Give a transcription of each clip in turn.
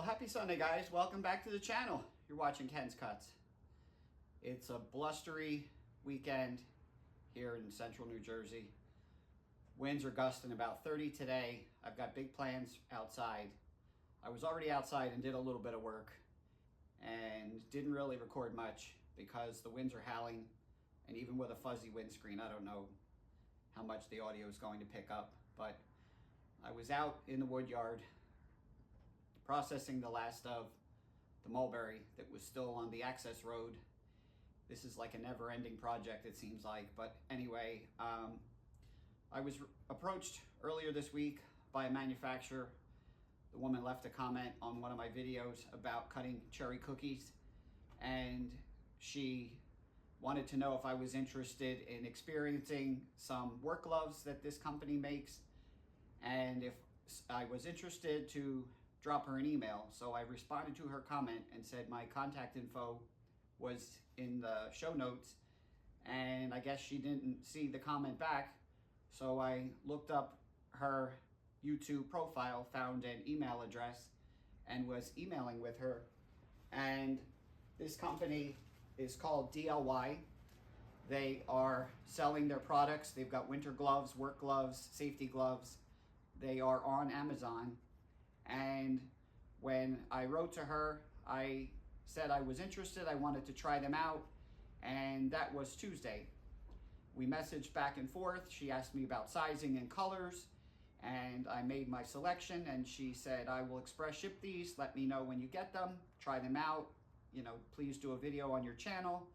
Happy Sunday, guys. Welcome back to the channel. You're watching Ken's Cuts. It's a blustery weekend here in central New Jersey. Winds are gusting about 30 today. I've got big plans outside. I was already outside and did a little bit of work and didn't really record much because the winds are howling, and even with a fuzzy windscreen, I don't know how much the audio is going to pick up. But I was out in the wood yard processing the last of the mulberry that was still on the access road. This is like a never-ending project, it seems like. But anyway, I was approached earlier this week by a manufacturer. The woman left a comment on one of my videos about cutting cherry cookies, and she wanted to know if I was interested in experiencing some work gloves that this company makes, and if I was interested to drop her an email. So I responded to her comment and said my contact info was in the show notes, and I guess she didn't see the comment back. So I looked up her YouTube profile, found an email address, and was emailing with her. And this company is called DLY. They are selling their products. They've got winter gloves, work gloves, safety gloves. They are on Amazon. And when I wrote to her, I said I was interested, I wanted to try them out, and that was Tuesday. We messaged back and forth. She asked me about sizing and colors, and I made my selection, and she said, I will express ship these, let me know when you get them, try them out, you know, please do a video on your channel.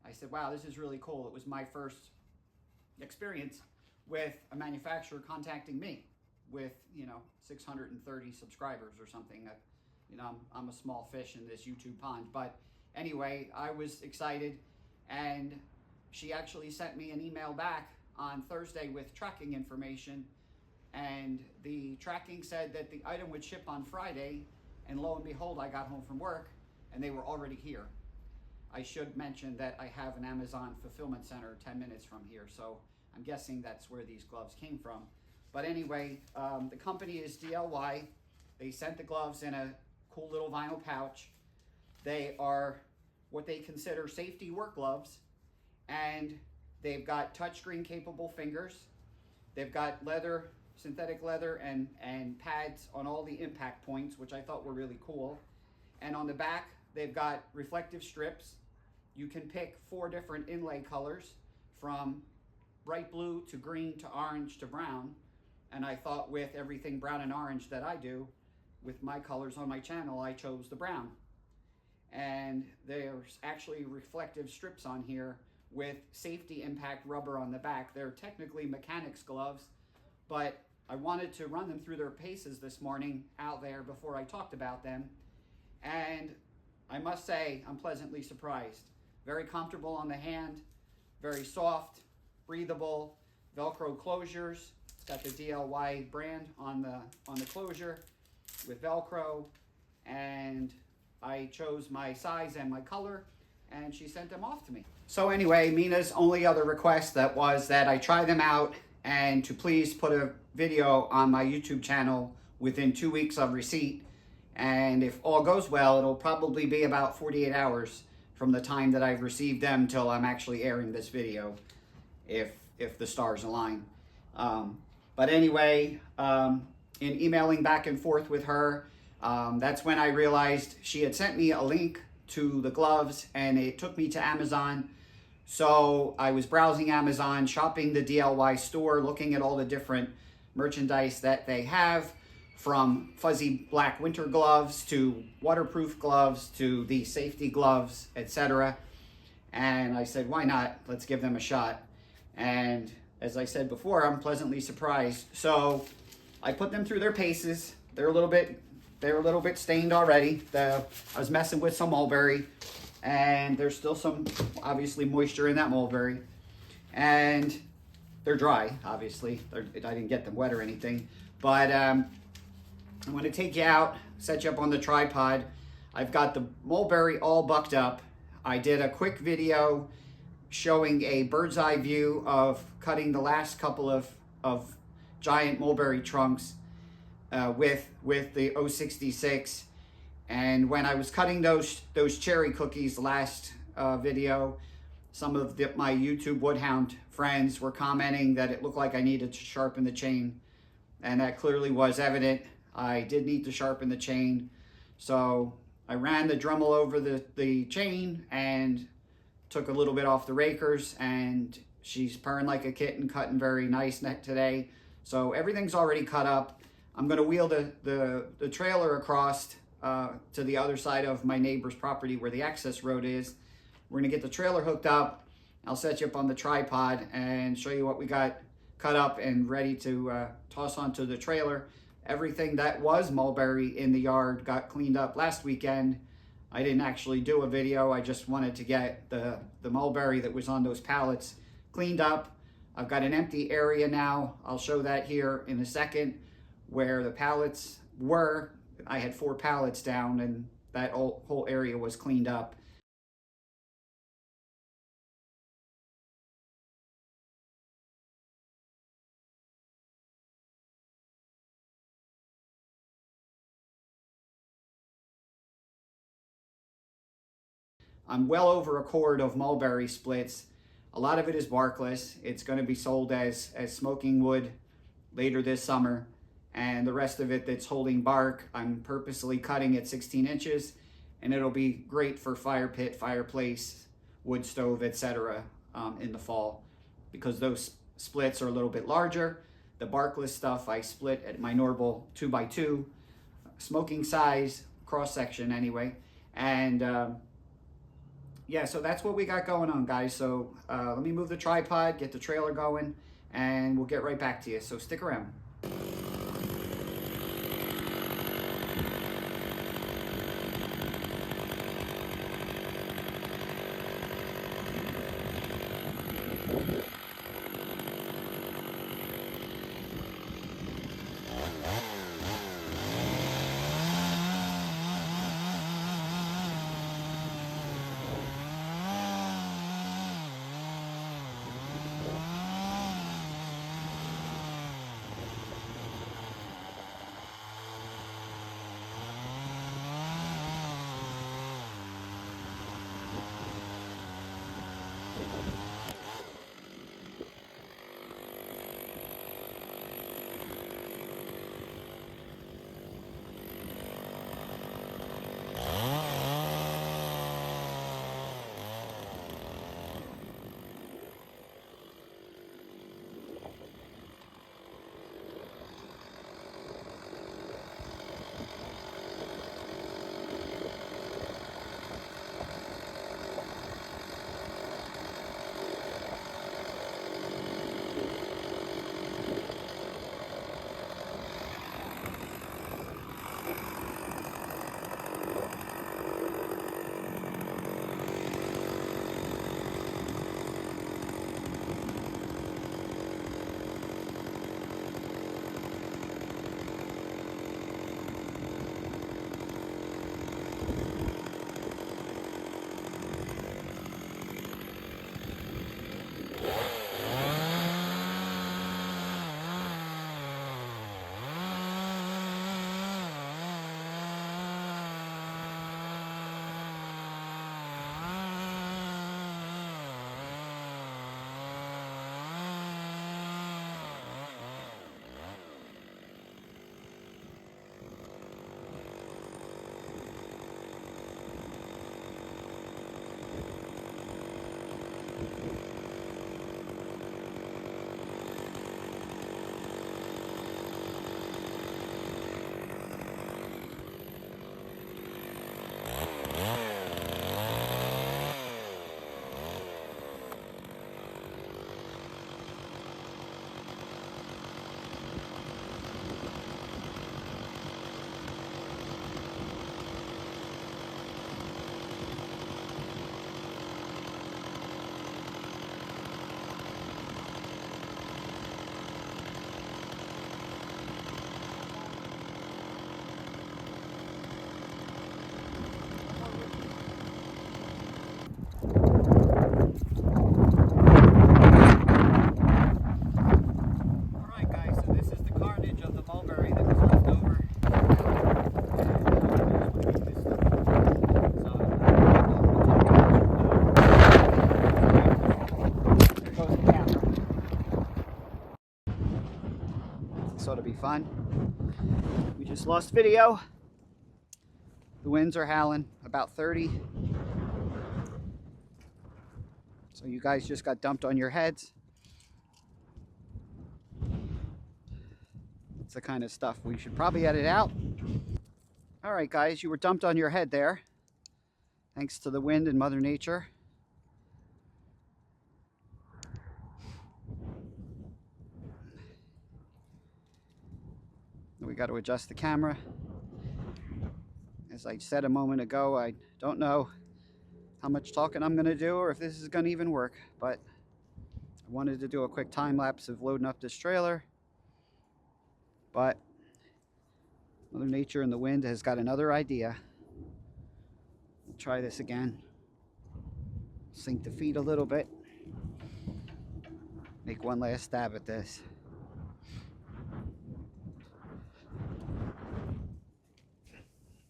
I said, wow, this is really cool. It was my first experience with a manufacturer contacting me with, 630 subscribers or something. I'm a small fish in this YouTube pond. But anyway, I was excited, and she actually sent me an email back on Thursday with tracking information, and the tracking said that the item would ship on Friday, and lo and behold, I got home from work and they were already here. I should mention that I have an Amazon fulfillment center 10 minutes from here, so I'm guessing that's where these gloves came from. But anyway, the company is DLY. They sent the gloves in a cool little vinyl pouch. They are what they consider safety work gloves, and they've got touchscreen capable fingers. They've got leather, synthetic leather, and pads on all the impact points, which I thought were really cool. And on the back, they've got reflective strips. You can pick 4 different inlay colors, from bright blue to green to orange to brown. And I thought, with everything brown and orange that I do with my colors on my channel, I chose the brown. And there's actually reflective strips on here with safety impact rubber on the back. They're technically mechanics gloves, but I wanted to run them through their paces this morning out there before I talked about them. And I must say, I'm pleasantly surprised. Very comfortable on the hand, very soft, breathable, Velcro closures. It's got the DLY brand on the closure with Velcro, and I chose my size and my color, and she sent them off to me. So anyway, Mina's only other request was that I try them out, and to please put a video on my YouTube channel within 2 weeks of receipt. And if all goes well, it'll probably be about 48 hours from the time that I've received them till I'm actually airing this video, if the stars align. But anyway, in emailing back and forth with her, that's when I realized she had sent me a link to the gloves, and it took me to Amazon. So I was browsing Amazon, shopping the DLY store, looking at all the different merchandise that they have, from fuzzy black winter gloves to waterproof gloves to the safety gloves, etc. And I said, why not? Let's give them a shot. And as I said before, I'm pleasantly surprised. So I put them through their paces. They're a little bit stained already. I was messing with some mulberry, and there's still some obviously moisture in that mulberry. And they're dry, obviously. I didn't get them wet or anything. But I'm going to take you out, set you up on the tripod. I've got the mulberry all bucked up. I did a quick video showing a bird's eye view of cutting the last couple of giant mulberry trunks with the 066. And when I was cutting those cherry cookies last video, some of my YouTube Woodhound friends were commenting that it looked like I needed to sharpen the chain, and that clearly was evident. I did need to sharpen the chain, so I ran the Dremel over the chain and took a little bit off the rakers, and she's purring like a kitten, cutting very nice today. So everything's already cut up. I'm gonna wheel the trailer across to the other side of my neighbor's property where the access road is. We're gonna get the trailer hooked up. I'll set you up on the tripod and show you what we got cut up and ready to toss onto the trailer. Everything that was mulberry in the yard got cleaned up last weekend. I didn't actually do a video. I just wanted to get the mulberry that was on those pallets cleaned up. I've got an empty area now. I'll show that here in a second where the pallets were. I had 4 pallets down and that whole area was cleaned up. I'm well over a cord of mulberry splits. A lot of it is barkless. It's going to be sold as smoking wood later this summer. And the rest of it that's holding bark, I'm purposely cutting at 16 inches. And it'll be great for fire pit, fireplace, wood stove, etc. In the fall. Because those splits are a little bit larger. The barkless stuff I split at my normal 2x2 smoking size, cross section anyway. And yeah, so that's what we got going on, guys. So let me move the tripod, get the trailer going, and we'll get right back to you. So stick around. This ought to be fun. We just lost video. The winds are howling, about 30. So you guys just got dumped on your heads. It's the kind of stuff we should probably edit out. All right, guys, you were dumped on your head there, thanks to the wind and Mother Nature. We got to adjust the camera. As I said a moment ago, I don't know how much talking I'm going to do or if this is going to even work, but I wanted to do a quick time lapse of loading up this trailer. But Mother Nature and the wind has got another idea. We'll try this again. Sink the feet a little bit. Make one last stab at this.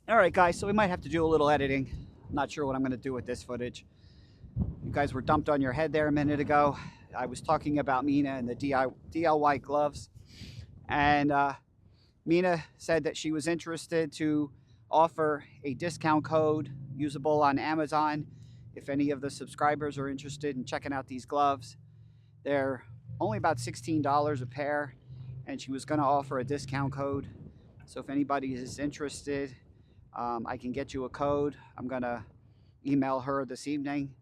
Alright guys, so we might have to do a little editing. I'm not sure what I'm going to do with this footage. You guys were dumped on your head there a minute ago. I was talking about Mina and the DLY Gloves. And Mina said that she was interested to offer a discount code usable on Amazon if any of the subscribers are interested in checking out these gloves. They're only about $16 a pair, and she was going to offer a discount code. So if anybody is interested, I can get you a code. I'm going to email her this evening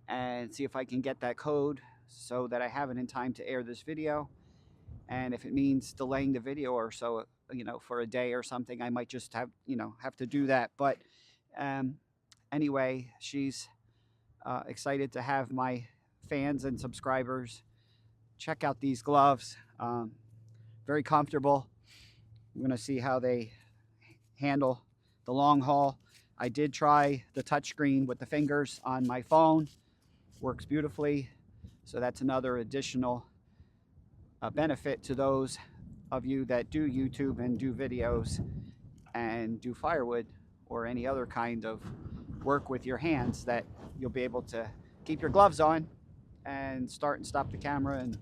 and see if I can get that code so that I have it in time to air this video. And if it means delaying the video or so, you know, for a day or something, I might just have to do that. But anyway, she's excited to have my fans and subscribers check out these gloves. Very comfortable. I'm going to see how they handle the long haul. I did try the touchscreen with the fingers on my phone. Works beautifully. So that's another additional benefit to those of you that do YouTube and do videos and do firewood or any other kind of work with your hands, that you'll be able to keep your gloves on and start and stop the camera and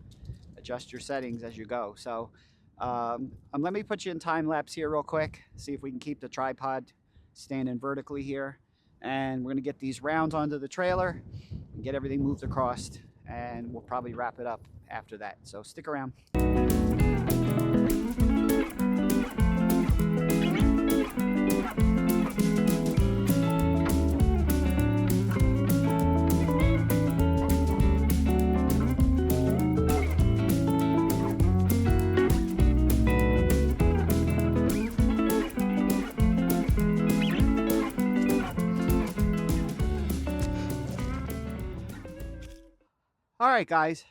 adjust your settings as you go. So let me put you in time lapse here real quick, see if we can keep the tripod standing vertically here, and we're going to get these rounds onto the trailer and get everything moved across, and we'll probably wrap it up after that. So stick around. All right, guys,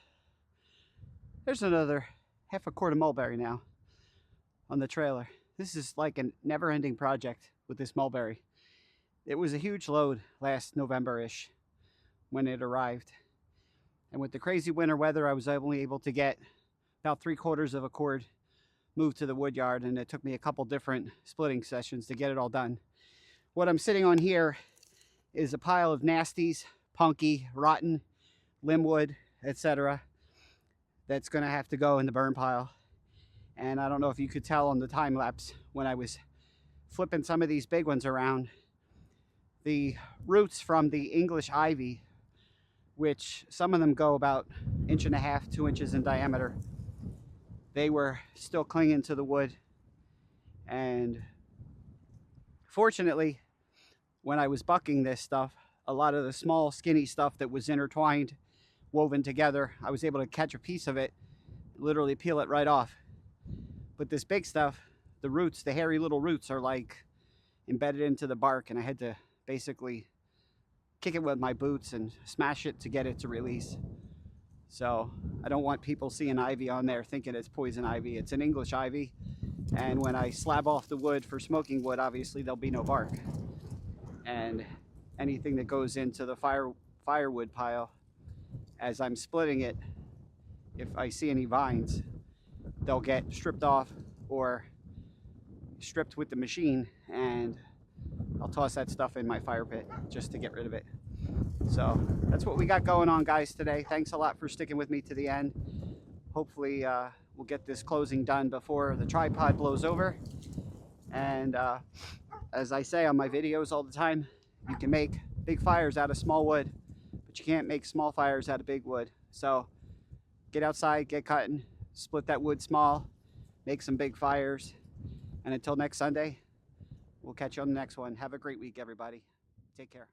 there's another half a quart of mulberry now on the trailer. This is like a never-ending project with this mulberry. It was a huge load last November-ish when it arrived. And with the crazy winter weather, I was only able to get about 3/4 of a cord moved to the wood yard, and it took me a couple different splitting sessions to get it all done. What I'm sitting on here is a pile of nasties, punky, rotten limbwood, etc. that's going to have to go in the burn pile. And I don't know if you could tell on the time lapse when I was flipping some of these big ones around, the roots from the English ivy, which some of them go about 1.5 to 2 inches in diameter, they were still clinging to the wood. And fortunately, when I was bucking this stuff, a lot of the small skinny stuff that was intertwined, woven together, I was able to catch a piece of it, literally peel it right off. But this big stuff, the roots, the hairy little roots, are like embedded into the bark, and I had to basically kick it with my boots and smash it to get it to release. So I don't want people seeing ivy on there thinking it's poison ivy. It's an English ivy, and when I slab off the wood for smoking wood, obviously there'll be no bark. And anything that goes into the firewood pile, as I'm splitting it, if I see any vines, they'll get stripped off or stripped with the machine, and I'll toss that stuff in my fire pit just to get rid of it. So that's what we got going on, guys, today. Thanks a lot for sticking with me to the end. Hopefully we'll get this closing done before the tripod blows over. And as I say on my videos all the time, you can make big fires out of small wood, but you can't make small fires out of big wood. So get outside, get cutting, split that wood small, make some big fires. And until next Sunday, we'll catch you on the next one. Have a great week, everybody. Take care.